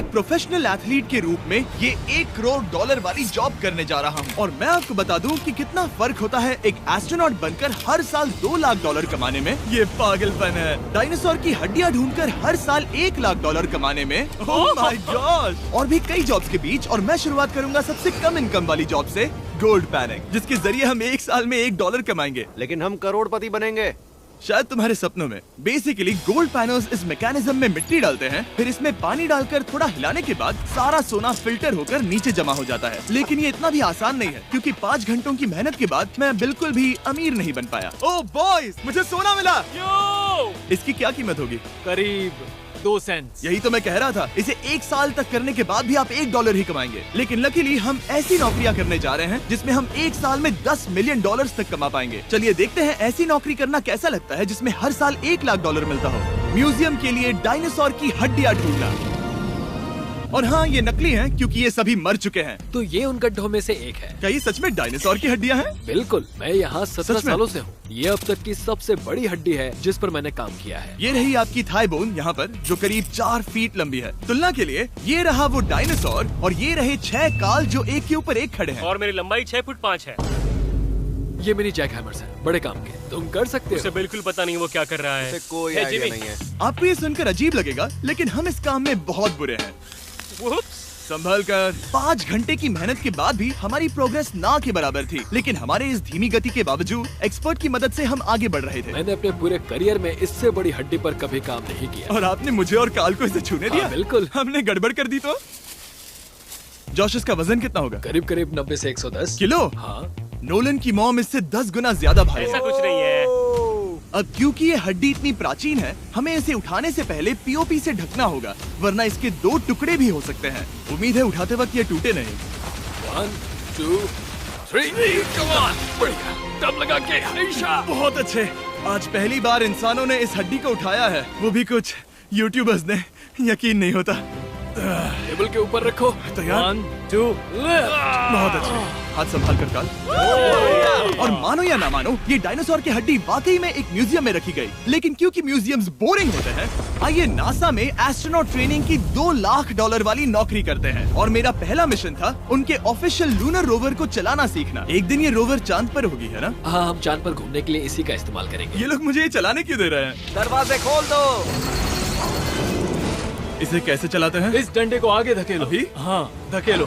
एक professional athlete के रूप में ये $1 करोड़ वाली जॉब करने जा रहा हूँ। और मैं आपको बता दूं कि कितना फर्क होता है एक एस्ट्रोनॉट बनकर हर साल $2 लाख कमाने में। ये पागलपन है। डायनासोर की हड्डियाँ ढूंढकर हर साल $1 लाख कमाने में। Oh my God. और भी कई जॉब्स के बीच, और मैं शुरुआत करूंगा सबसे कम इनकम वाली जॉब से, गोल्ड पैनिंग, जिसके जरिए हम एक साल में $1 कमाएंगे। लेकिन हम करोड़पति बनेंगे शायद तुम्हारे सपनों में। बेसिकली गोल्ड पैनर्स इस मैकेनिज्म में मिट्टी डालते हैं, फिर इसमें पानी डालकर थोड़ा हिलाने के बाद सारा सोना फिल्टर होकर नीचे जमा हो जाता है। लेकिन ये इतना भी आसान नहीं है, क्योंकि 5 घंटों की मेहनत के बाद मैं बिल्कुल भी अमीर नहीं बन पाया। ओह बॉयज, मुझे सोना मिला। इसकी क्या कीमत होगी? करीब 2 सेंट। यही तो मैं कह रहा था। इसे 1 साल तक करने के बाद भी आप $1 ही कमाएंगे। लेकिन लकीली हम ऐसी नौकरियां करने जा रहे हैं जिसमें हम 1 साल में $10 मिलियन तक कमा पाएंगे। चलिए देखते हैं ऐसी नौकरी करना कैसा लगता है जिसमें हर साल $1 लाख मिलता हो। म्यूजियम के लिए डायनासोर की हड्डियां ढूंढना। और हाँ, ये नकली हैं क्योंकि ये सभी मर चुके हैं। तो ये उन गड्ढों में से एक है। क्या ये सच में डायनासोर की हड्डियां हैं? बिल्कुल, मैं यहाँ 17 सालों से हूँ। ये अब तक की सबसे बड़ी हड्डी है जिस पर मैंने काम किया है। ये रही आपकी थाई बोन यहाँ पर, जो करीब 4 फीट लंबी है। तुलना के लिए ये रहा वो डायनासोर, और ये रहे 6 काल जो एक के ऊपर एक खड़े हैं। और मेरी लंबाई 6 फुट 5 है। ये मेरी जैक हैमर्स है, बड़े काम के। तुम कर सकते हो। उसे बिल्कुल पता नहीं वो क्या कर रहा है। कोई आइडिया नहीं है। आपको ये सुनकर अजीब लगेगा, लेकिन हम इस काम में बहुत बुरे हैं। संभल कर। 5 घंटे की मेहनत के बाद भी हमारी प्रोग्रेस ना के बराबर थी। लेकिन हमारे इस धीमी गति के बावजूद एक्सपर्ट की मदद से हम आगे बढ़ रहे थे। मैंने अपने पूरे करियर में इससे बड़ी हड्डी पर कभी काम नहीं किया। और आपने मुझे और काल को इसे छूने दिया? बिल्कुल। हमने गड़बड़ कर दी तो? जोश, इसका वजन कितना होगा? करीब करीब 90 से 110 किलो। हाँ। नोलन की मॉम इससे 10 गुना ज्यादा भारी। ऐसा कुछ नहीं है। अब क्योंकि ये हड्डी इतनी प्राचीन है, हमें इसे उठाने से पहले पीओपी से ढकना होगा, वरना इसके 2 टुकड़े भी हो सकते हैं। उम्मीद है उठाते वक्त ये टूटे नहीं। 1 2 3 come on! बढ़िया, दम लगा के हमेशा। बहुत अच्छे। आज पहली बार इंसानों ने इस हड्डी को उठाया है, वो भी कुछ यूट्यूबर्स ने। यकीन नहीं होता। टेबल के ऊपर रखो। तैयार? 1 2 बहुत अच्छे। हाथ संभाल कर काल। और मानो या ना मानो, ये डायनासोर की हड्डी वाकई में एक म्यूजियम में रखी गई। लेकिन क्योंकि म्यूजियम्स बोरिंग होते हैं, आइए नासा में एस्ट्रोनॉट ट्रेनिंग की $2 लाख वाली नौकरी करते हैं। और मेरा पहला मिशन था उनके ऑफिशियल लूनर रोवर को चलाना सीखना। एक दिन ये रोवर चांद पर होगी, है ना? हाँ, हम चांद पर घूमने के लिए इसी का इस्तेमाल करेंगे। ये लोग मुझे ये चलाने क्यों दे रहे हैं? दरवाजे खोल दो। इसे कैसे चलाते हैं? इस डंडे को आगे धकेलो। अभी? हाँ, धकेलो।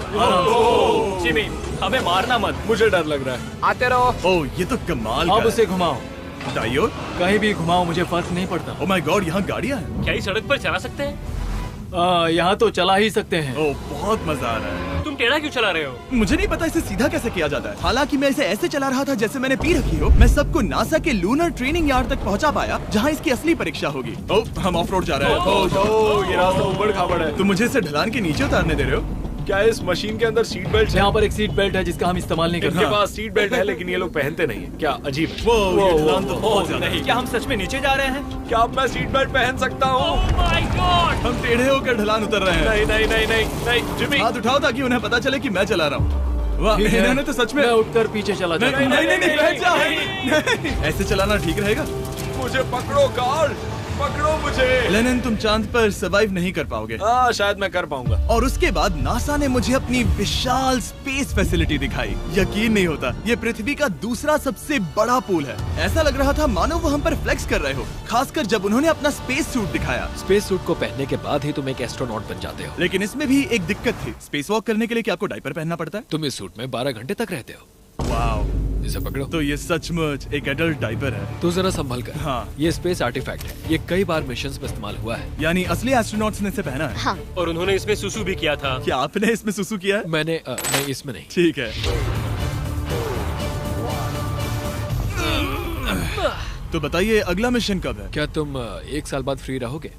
जिमी, हमें मारना मत। मुझे डर लग रहा है। आते रहो। ओह, ये तो कमाल अब का उसे घुमाओ। है। दाईं ओर? कहीं भी घुमाओ, मुझे फर्क नहीं पड़ता। ओह माय गॉड, यहाँ गाड़ियाँ हैं। क्या इस सड़क पर चला सकते हैं? यहाँ तो चला ही सकते हैं। ओह, बहुत मजा आ रहा है। तुम टेढ़ा क्यों चला रहे हो? मुझे नहीं पता इसे सीधा कैसे किया जाता है। हालांकि मैं इसे ऐसे चला रहा था जैसे मैंने पी रखी हो। मैं सबको नासा के लूनर ट्रेनिंग यार्ड तक पहुंचा पाया, जहां इसकी असली परीक्षा होगी। ओह, हम ऑफ रोड जा रहे हैं। ये रास्ता ऊबड़ खाबड़ है। तुम मुझे इसे ढलान के नीचे उतारने दे रहे हो? क्या इस मशीन के अंदर सीट बेल्ट है? यहाँ पर एक सीट बेल्ट है जिसका हम इस्तेमाल नहीं करते। इनके पास सीट बेल्ट है लेकिन ये लोग पहनते नहीं है। क्या अजीब है। वो, ये ढलान तो बहुत ज्यादा है। क्या हम सच में नीचे जा रहे हैं? क्या अब मैं सीट बेल्ट पहन सकता हूँ? Oh my God! हम टेढ़े होकर ढलान उतर रहे हैं। नहीं नहीं नहीं नहीं नहीं जिमी। हाथ उठाओ ताकि उन्हें पता चले कि मैं चला रहा हूँ। वाह, ठीक है। इन्होंने तो सच में। मैं उठकर पीछे चला नहीं जाता हूँ। नहीं नहीं, बैठ जा। नहीं, ऐसे चलाना ठीक रहेगा? मुझे पकड़ो कार्ल, पकड़ो मुझे। लेनिन, तुम चांद पर सर्वाइव नहीं कर पाओगे। हाँ, शायद मैं कर पाऊंगा। और उसके बाद नासा ने मुझे अपनी विशाल स्पेस फैसिलिटी दिखाई। यकीन नहीं होता, ये पृथ्वी का दूसरा सबसे बड़ा पूल है। ऐसा लग रहा था मानो वो हम पर फ्लेक्स कर रहे हो, खासकर जब उन्होंने अपना स्पेस सूट दिखाया। स्पेस सूट को पहनने के बाद ही तुम एक एस्ट्रोनॉट बन जाते हो। लेकिन इसमें भी एक दिक्कत थी। स्पेस वॉक करने के लिए क्या आपको डायपर पहनना पड़ता है? तुम इस सूट में 12 घंटे तक रहते हो। वाओ, इसे पकड़ो। तो ये सचमुच एक एडल्ट डायपर है। तो जरा संभल कर। हाँ। ये स्पेस आर्टिफैक्ट है। ये कई बार मिशंस में इस्तेमाल हुआ है। यानी असली एस्ट्रोनॉट्स ने इसे पहना है? हाँ। और उन्होंने इसमें सुसु भी किया था। क्या आपने इसमें सुसु किया है? मैंने नहीं, इसमें नहीं। ठीक है। तो बताइए अगला मिशन कब है? क्या तुम 1 साल बाद फ्री रहोगे?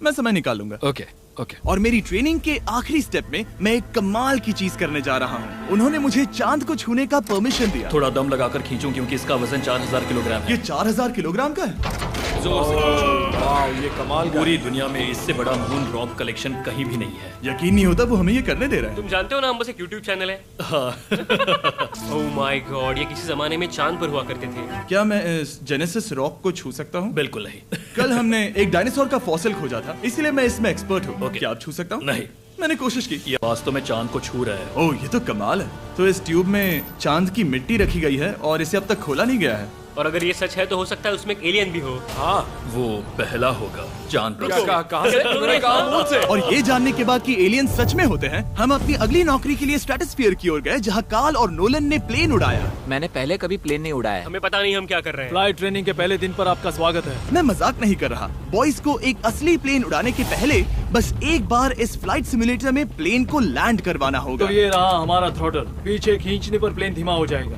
मैं समय निकाल लूंगा। Okay okay. और मेरी ट्रेनिंग के आखिरी स्टेप में मैं एक कमाल की चीज करने जा रहा हूँ। उन्होंने मुझे चांद को छूने का परमिशन दिया। थोड़ा दम लगाकर खींचूं क्योंकि इसका वजन 4000 किलोग्राम है। ये 4000 किलोग्राम का है? जोर से खींचो। वाह, ये कमाल का पूरी दुनिया में इससे बड़ा मून रॉक कलेक्शन कहीं भी नहीं है। यकीन नहीं होता वो हमें ये करने दे रहा है। तुम जानते हो ना, हम बस एक यूट्यूब चैनल है। ओह माय गॉड, ये किसी जमाने में चांद पर हुआ करते थे। क्या मैं इस जेनेसिस रॉक को छू सकता हूँ? बिल्कुल नहीं। कल हमने एक डायनासोर का फॉसिल खोजा था, इसलिए मैं इसमें एक्सपर्ट हूँ। Okay. क्या आप छू सकता हूँ? नहीं। मैंने कोशिश की। ये वास्तव में चांद को छू रहा है। ओह, ये तो कमाल है। तो इस ट्यूब में चांद की मिट्टी रखी गई है और इसे अब तक खोला नहीं गया है। और अगर ये सच है तो हो सकता है उसमें एक एलियन भी हो। हाँ, वो पहला होगा चांद पर। क्या कहाँ से? तुमने कहा मुंह से। और ये जानने के बाद कि एलियन सच में होते हैं, हम अपनी अगली नौकरी के लिए स्ट्रेटोस्फीयर की ओर गए, जहाँ कार्ल और नोलन ने प्लेन उड़ाया। मैंने पहले कभी प्लेन नहीं उड़ाया है। हमें पता नहीं हम क्या कर रहे हैं। फ्लाइट ट्रेनिंग के पहले दिन पर आपका स्वागत है। मैं मजाक नहीं कर रहा। बॉयज को एक असली प्लेन उड़ाने के पहले बस एक बार इस फ्लाइट सिमुलेटर में प्लेन को लैंड करवाना होगा। तो ये रहा हमारा थ्रॉटल। पीछे खींचने पर प्लेन धीमा हो जाएगा।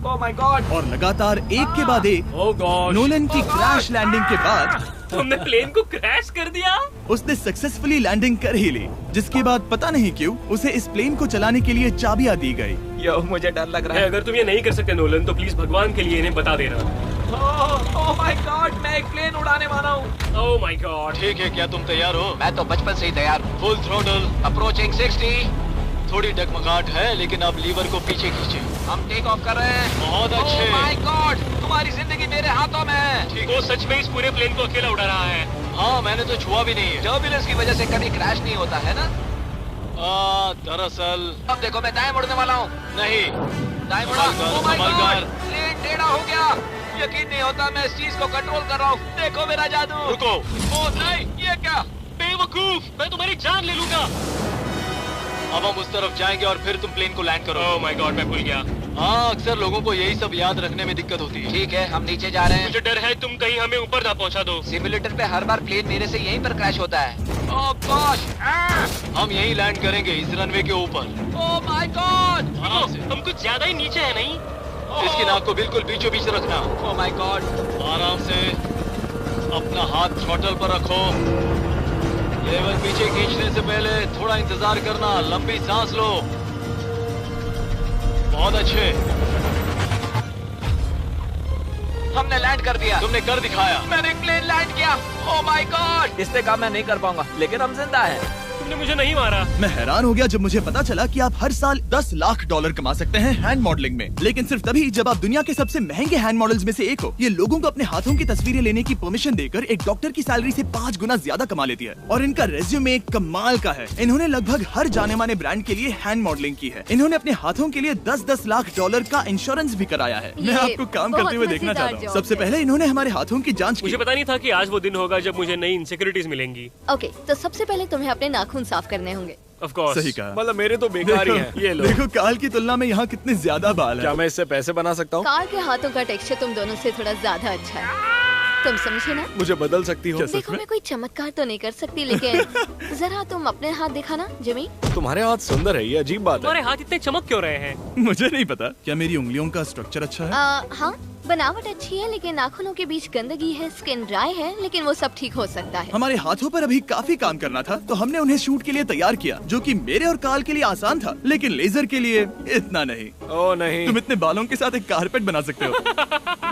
Oh my God. और लगातार एक के बाद एक ओह गॉड। नोलन की क्रैश लैंडिंग के बाद तुमने प्लेन को क्रैश कर दिया। उसने सक्सेसफुली लैंडिंग कर ही ली, जिसके बाद पता नहीं क्यों उसे इस प्लेन को चलाने के लिए चाबियां दी गई। यो, मुझे डर लग रहा है। अगर तुम ये नहीं कर सकते नोलन, तो प्लीज भगवान के लिए इन्हें बता देना। ओह माय गॉड, मैं एक प्लेन उड़ाने वाला हूँ। Oh my God. ठीक है, क्या तुम तैयार हो? मैं तो बचपन से ही तैयार हूँ। Full throttle. अप्रोचिंग 60। थोड़ी डगमगाहट है, लेकिन अब लीवर को पीछे खींचे। हम टेक ऑफ कर रहे हैं। बहुत अच्छे। ओह माय गॉड, तुम्हारी जिंदगी मेरे हाथों में है। वो सच में इस पूरे प्लेन को अकेला उड़ा रहा है। हाँ, मैंने तो छुआ भी नहीं है। टर्बुलेंस की वजह से कभी क्रैश नहीं होता है ना। दरअसल अब देखो, मैं दाएं मुड़ने वाला हूँ। नहीं। दाएं मुड़ा। संभल ओह माय कर, संभल गॉड, कर। प्लेन टेढ़ा हो गया। यकीन नहीं होता मैं इस चीज को कंट्रोल कर रहा हूँ। देखो मेरा जादू। रुको। ओह नहीं, ये क्या? बेवकूफ, मैं तुम्हारी जान ले लूंगा। अब हम उस तरफ जाएंगे और फिर तुम प्लेन को लैंड करो। ओह माय गॉड, मैं भूल गया। हाँ, अक्सर लोगों को यही सब याद रखने में दिक्कत होती है। ठीक है, हम नीचे जा रहे हैं। मुझे डर है तुम कहीं हमें ऊपर ना पहुंचा दो। सिमुलेटर पे हर बार प्लेन मेरे से यहीं पर क्रैश होता है। ओह गॉश। हम यहीं लैंड करेंगे, इस रनवे के ऊपर। Oh my God. आराम से। हम कुछ ज्यादा ही नीचे है नहीं? इसकी नाक को बिल्कुल बीचों बीच रखना। Oh my God. आराम से। अपना हाथ थ्रॉटल पर रखो। लेवल पीछे खींचने से पहले थोड़ा इंतजार करना। लंबी सांस लो। बहुत अच्छे। हमने लैंड कर दिया। तुमने कर दिखाया। मैंने प्लेन लैंड किया। Oh my God. इससे काम मैं नहीं कर पाऊंगा, लेकिन हम जिंदा हैं। तुमने मुझे नहीं मारा। मैं हैरान हो गया जब मुझे पता चला कि आप हर साल 10 लाख डॉलर कमा सकते हैं हैंड मॉडलिंग में, लेकिन सिर्फ तभी जब आप दुनिया के सबसे महंगे हैंड मॉडल्स में से एक हो। ये लोगों को अपने हाथों की तस्वीरें लेने की परमिशन देकर एक डॉक्टर की सैलरी से 5 गुना ज्यादा कमा लेती है। और इनका रेज्यूमे कमाल का है। इन्होंने लगभग हर जाने माने ब्रांड के लिए हैंड मॉडलिंग की है। इन्होंने अपने हाथों के लिए 10-10 लाख डॉलर का इंश्योरेंस भी कराया है। मैं आपको काम करते हुए देखना चाहता हूँ। सबसे पहले इन्होंने हमारे हाथों की जाँच की। मुझे पता नहीं था कि आज वो दिन होगा जब मुझे नई इनसिक्योरिटीज मिलेंगी। ओके, तो सबसे पहले तुम्हें अपने नाखून साफ करने होंगे। Of course. सही कहा। मतलब मेरे तो बेकार ही हैं। ये लो। देखो काल की तुलना में यहाँ कितने ज्यादा बाल क्या हैं। मैं इससे पैसे बना सकता हूँ? कार के हाथों का टेक्सचर तुम दोनों से थोड़ा ज्यादा अच्छा है। तुम समझे ना? मुझे बदल सकती हो? देखो, मैं कोई चमत्कार तो नहीं कर सकती, लेकिन जरा तुम अपने हाथ दिखाना जिमी। तुम्हारे हाथ सुंदर है, ये अजीब बात तुम्हारे है। हाथ इतने चमक क्यों रहे हैं? मुझे नहीं पता। क्या मेरी उंगलियों का स्ट्रक्चर अच्छा है? हाँ, बनावट अच्छी है, लेकिन नाखूनों के बीच गंदगी है, स्किन ड्राई है, लेकिन वो सब ठीक हो सकता है। हमारे हाथों पर अभी काफी काम करना था, तो हमने उन्हें शूट के लिए तैयार किया, जो कि मेरे और काल के लिए आसान था, लेकिन लेजर के लिए इतना नहीं। ओह नहीं। तुम इतने बालों के साथ एक कारपेट बना सकते हो।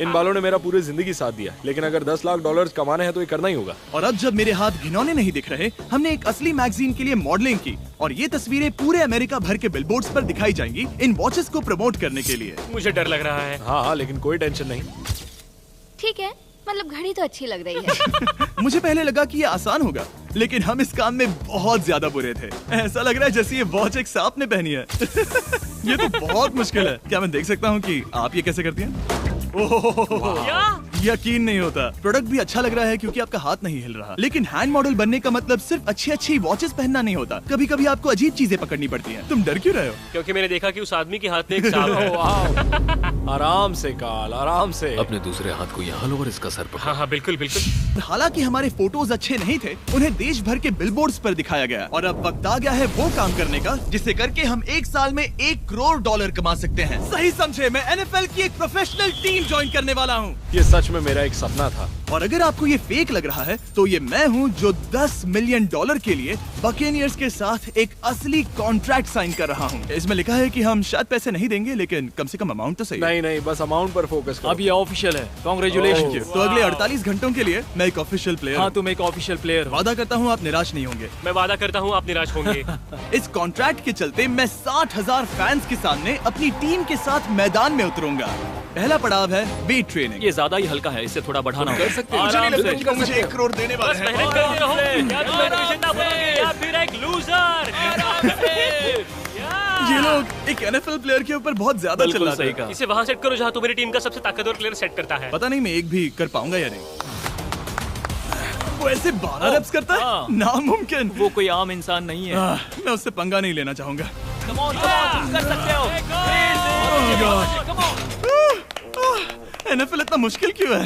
इन बालों ने मेरा पूरी जिंदगी साथ दिया, लेकिन अगर 10 लाख डॉलर कमाने हैं तो ये करना ही होगा। और अब जब मेरे हाथ घिनौने नहीं दिख रहे, हमने एक असली मैगजीन के लिए मॉडलिंग की, और ये तस्वीरें पूरे अमेरिका भर के बिलबोर्ड्स पर दिखाई जाएंगी इन वॉचेस को प्रमोट करने के लिए। मुझे डर लग रहा है। हाँ, लेकिन कोई टेंशन नहीं। ठीक है, मतलब घड़ी तो अच्छी लग रही है। मुझे पहले लगा कि ये आसान होगा, लेकिन हम इस काम में बहुत ज्यादा बुरे थे। ऐसा लग रहा है जैसे ये वॉच एक सांप ने पहनी है। ये तो बहुत मुश्किल है। क्या मैं देख सकता हूँ कि आप ये कैसे करती हैं? क्या? यकीन नहीं होता। प्रोडक्ट भी अच्छा लग रहा है क्योंकि आपका हाथ नहीं हिल रहा, लेकिन हैंड मॉडल बनने का मतलब सिर्फ अच्छी वॉचेस पहनना नहीं होता। कभी कभी आपको अजीब चीजें पकड़नी पड़ती हैं। तुम डर क्यों रहे हो? क्योंकि मैंने देखा कि उस आदमी के हाथ में एक सांप है। आराम से काल, आराम से। अपने दूसरे हाथ को यहाँ लो और इसका सर पकड़ो। हाँ, बिल्कुल बिल्कुल। हालांकि हमारे फोटोज अच्छे नहीं थे, उन्हें देश भर के बिलबोर्ड्स पर दिखाया गया, और अब वक्त आ गया है वो काम करने का जिसे करके हम एक साल में 1 करोड़ डॉलर कमा सकते हैं। सही समझे, मैं NFL की एक प्रोफेशनल टीम ज्वाइन करने वाला हूँ। ये सच में मेरा एक सपना था। और अगर आपको ये फेक लग रहा है तो ये मैं हूँ जो $10 मिलियन के लिए बकेनियर्स के साथ एक असली कॉन्ट्रैक्ट साइन कर रहा हूँ। इसमें लिखा है कि हम शायद पैसे नहीं देंगे, लेकिन कम से कम अमाउंट तो सही है। नहीं, बस अमाउंट पर फोकस करो। अब ये ऑफिशियल है। कांग्रेचुलेशन। तो अगले 48 घंटों के लिए मैं एक ऑफिशियल प्लेयर हाँ, तुम एक ऑफिशियल प्लेयर हो। वादा करता हूँ आप निराश नहीं होंगे। मैं वादा करता हूँ आप निराश होंगे। इस कॉन्ट्रैक्ट के चलते मैं 60,000 फैंस के सामने अपनी टीम के साथ मैदान में उतरूंगा। पहला पड़ाव है वेट ट्रेनिंग। ये ज्यादा ही हल्का है, इससे थोड़ा बढ़ाना कर सकते हैं। मुझे नहीं आराम लगता से। कि वो मुझे 1 करोड़ देने वाले बस हैं। मेहनत करते रहो। क्या तुम मोटिवेशन ना बनोगे या फिर एक लूजर? ये लोग एक NFL प्लेयर के ऊपर बहुत ज्यादा बिल्कुल चिल्लाते सही हैं। कहा। इसे वहाँ सेट करो जहाँ तुम्हारी टीम का सबसे ताकतवर प्लेयर सेट करता है। पता नहीं मैं एक भी कर पाऊंगा या नहीं। वो ऐसे 12 रेप्स करता है, हाँ। नामुमकिन। वो कोई आम इंसान नहीं है। मैं उससे पंगा नहीं लेना चाहूंगा। Come on, तुम कर सकते हो। NFL इतना मुश्किल क्यों है?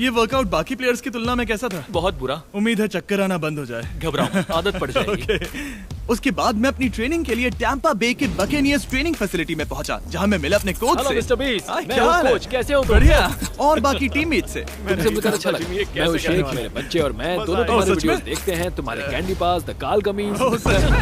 ये वर्कआउट बाकी प्लेयर्स की तुलना में कैसा था? बहुत बुरा। उम्मीद है चक्कर आना बंद हो जाए। घबराओ, आदत पड़ जाएगी। उसके बाद मैं अपनी ट्रेनिंग के लिए टैम्पा बे के बकेनियर्स ट्रेनिंग फैसिलिटी में पहुंचा, जहां मैं मिला अपने कोच हेलो से। मिस्टर बीस, हाय, मैं क्या हूँ हाल है? कोच, कैसे हो तुम? बढ़िया। और बाकी टीममेट से। तुमसे मिलकर अच्छा लगा। मैं हूँ शेख, मेरे बच्चे और मैं दोनों तुम्हारे सच में? वीडियोस देखते हैं। तुम्हारे कैंडी पास, द काल कमीज। ओह, सच में?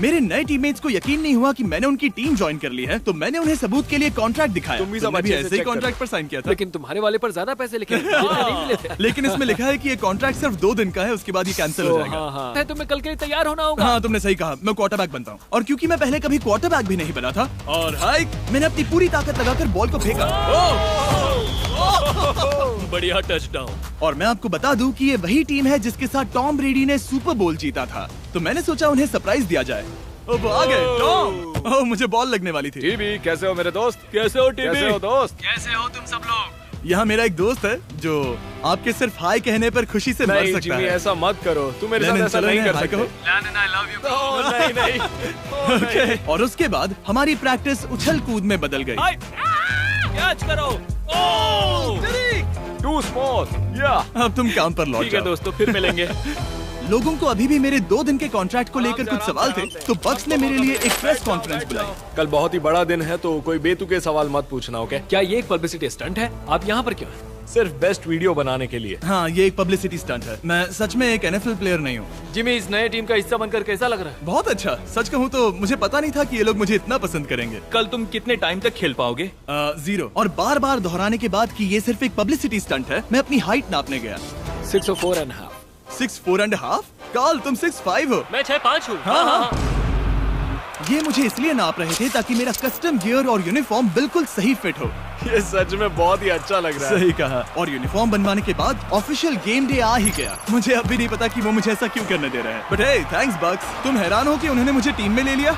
मेरे नए टीममेट्स को यकीन नहीं हुआ कि मैंने उनकी टीम ज्वाइन कर ली है, तो मैंने उन्हें सबूत के लिए कॉन्ट्रैक्ट दिखाया। तुम भी सब तुमने अच्छे से ऐसे ही check कॉन्ट्रैक्ट पर साइन किया था। लेकिन तुम्हारे वाले पर ज्यादा पैसे लिखे हैं। जितना नहीं मिले थे। लेकिन इसमें लिखा है कि ये कॉन्ट्रैक्ट सिर्फ 2 दिन का है, उसके बाद ये कैंसिल हो जाएगा। हाँ, है तुम्हें कल के लिए तैयार होना होगा। हाँ, तुमने सही कहा। मैं क्वार्टरबैक बनता हूँ, और क्योंकि मैं पहले कभी क्वार्टरबैक भी नहीं बना था, और हाइक मैंने अपनी पूरी ताकत लगाकर बॉल को फेंका। बढ़िया टचडाउन। और मैं आपको बता दूं कि ये वही टीम है जिसके साथ टॉम ब्रेडी ने सुपर बोल जीता था, तो मैंने सोचा उन्हें सरप्राइज दिया जाए। ओ, वो आ गए टॉम। ओह, मुझे बॉल लगने वाली थी। टीबी कैसे हो मेरे दोस्त? कैसे हो टीबी? कैसे हो दोस्त? कैसे हो तुम सब लोग? यहाँ मेरा एक दोस्त है जो आपके सिर्फ हाय कहने पर खुशी से मर नहीं सकता जिमी, है। ऐसा मत करो। तुम मेरे लेनिन, साथ ऐसा चलो नहीं इन्हें कर हाय सकते। कहो। ओह, नहीं नहीं। ओके। और उसके बाद हमारी प्रैक्टिस उछल कूद में बदल गई। कैच करो। Too small. या अब तुम काम पर लौट ठीक है जाओ। दोस्तों, फिर मिलेंगे। लोगों को अभी भी मेरे 2 दिन के कॉन्ट्रैक्ट को लेकर कुछ सवाल थे, तो बक्स ने मेरे लिए एक प्रेस कॉन्फ्रेंस बुलाई। कल बहुत ही बड़ा दिन है, तो कोई बेतुके सवाल मत पूछना, ओके? क्या ये एक पब्लिसिटी स्टंट है? आप यहाँ पर क्यों हैं? सिर्फ बेस्ट वीडियो बनाने के लिए। हाँ, ये एक पब्लिसिटी स्टंट है। मैं सच में एक NFL प्लेयर नहीं हूँ। जिमी, इस नए टीम का हिस्सा बनकर कैसा लग रहा है? बहुत अच्छा। सच कहूँ तो मुझे पता नहीं था कि ये लोग मुझे इतना पसंद करेंगे। कल तुम कितने टाइम तक खेल पाओगे? 0। और बार बार दोहराने के बाद कि ये सिर्फ एक पब्लिसिटी स्टंट है, मैं अपनी हाइट नापने गया। 6'4.5". 6'4.5"? काल, तुम 6'5" हो। मैं 6'5" हूँ। हाँ। ये मुझे इसलिए नाप रहे थे ताकि मेरा कस्टम गियर और यूनिफॉर्म बिल्कुल सही फिट हो। ये सच में बहुत ही अच्छा लग रहा है। सही कहा। और यूनिफॉर्म बनवाने के बाद ऑफिशियल गेम डे आ ही गया। मुझे अब भी नहीं पता कि वो मुझे ऐसा क्यों करने दे रहे हैं। बट हे, थैंक्स बक्स। तुम हैरान हो कि उन्होंने मुझे टीम में ले लिया?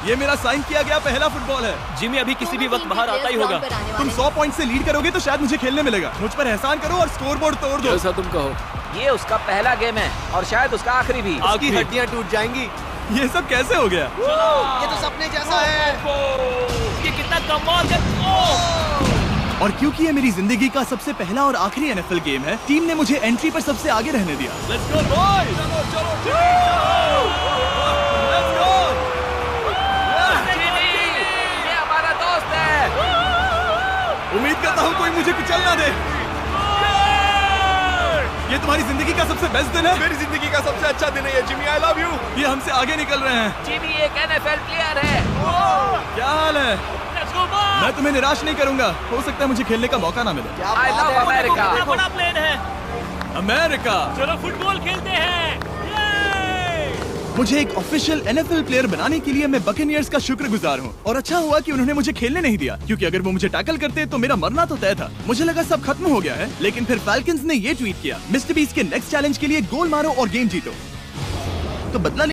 ये मेरा साइन किया गया पहला फुटबॉल है। जिमी अभी किसी भी वक्त बाहर आता ही होगा। तुम 100 पॉइंट से लीड करोगे तो शायद मुझे खेलने मिलेगा। मुझ पर एहसान करो और स्कोर बोर्ड तोड़ दो। जैसा तुम कहो। ये उसका पहला गेम है और शायद उसका आखिरी भी। उसकी हड्डियां टूट जाएंगी। ये सब कैसे हो गया? ये तो सपने जैसा है। ये कितना कमाल है। और क्योंकि ये मेरी जिंदगी का सबसे पहला और आखिरी NFL गेम है, टीम ने मुझे एंट्री पर सबसे आगे रहने दिया। Let's go boys. ये हमारा दोस्त है। उम्मीद करता हूँ कोई मुझे कुचल ना दे। ये तुम्हारी जिंदगी का सबसे बेस्ट दिन है। मेरी जिंदगी का सबसे अच्छा दिन है ये जिमी। I love you. ये हमसे आगे निकल रहे हैं। जिमी एक NFL प्लेयर है। क्या हाल है? Let's go, boys! मैं तुम्हें निराश नहीं करूंगा। हो सकता है मुझे खेलने का मौका ना मिले। I love America. कितना बड़ा प्लेन है। अमेरिका। चलो फुटबॉल खेलते हैं। Yay! मुझे एक ऑफिशियल NFL प्लेयर बनाने के लिए मैं बकेनियर्स का शुक्रगुजार हूँ। और अच्छा हुआ कि उन्होंने मुझे खेलने नहीं दिया, क्योंकि अगर वो मुझे टैकल करते तो मेरा मरना तो तय था। मुझे लगा सब खत्म हो गया है, लेकिन फिर फैल्कन्स ने ये ट्वीट किया, मिस्टर बीस्ट के नेक्स्ट चैलेंज के लिए गोल मारो और गेम जीतो। तो बदला